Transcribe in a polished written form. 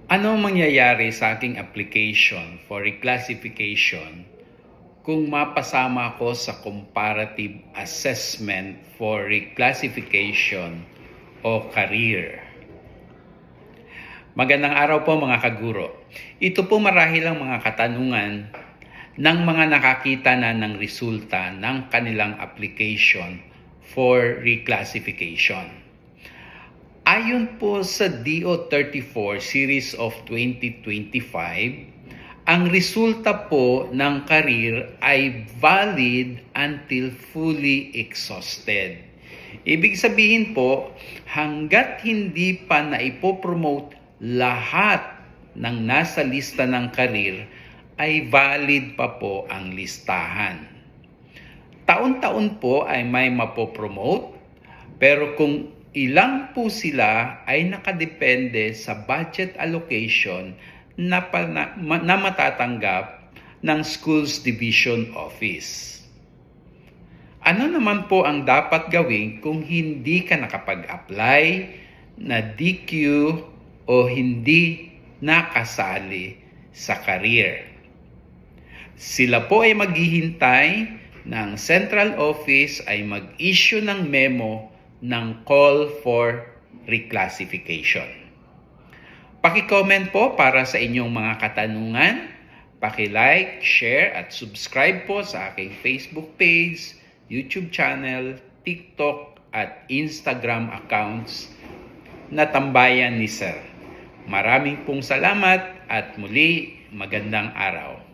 Ano mangyayari sa aking application for reclassification kung mapasama ko sa comparative assessment for reclassification o career? Magandang araw po mga kaguro. Ito po marahil ang mga katanungan ng mga nakakita na ng resulta ng kanilang application for reclassification. Ayon po sa DO34 Series of 2025, ang resulta po ng career ay valid until fully exhausted. Ibig sabihin po, hanggat hindi pa naipopromote lahat ng nasa lista ng career, ay valid pa po ang listahan. Taon-taon po ay may mapopromote, pero kung ilang po sila ay nakadepende sa budget allocation na matatanggap ng Schools Division Office. Ano naman po ang dapat gawin kung hindi ka nakapag-apply, na DQ o hindi nakasali sa career? Sila po ay maghihintay ng Central Office ay mag-issue ng memo ng call for reclassification. Paki-comment po para sa inyong mga katanungan. Paki-like, share at subscribe po sa aking Facebook page, YouTube channel, TikTok at Instagram accounts na Tambayan ni Sir. Maraming pong salamat at muli magandang araw.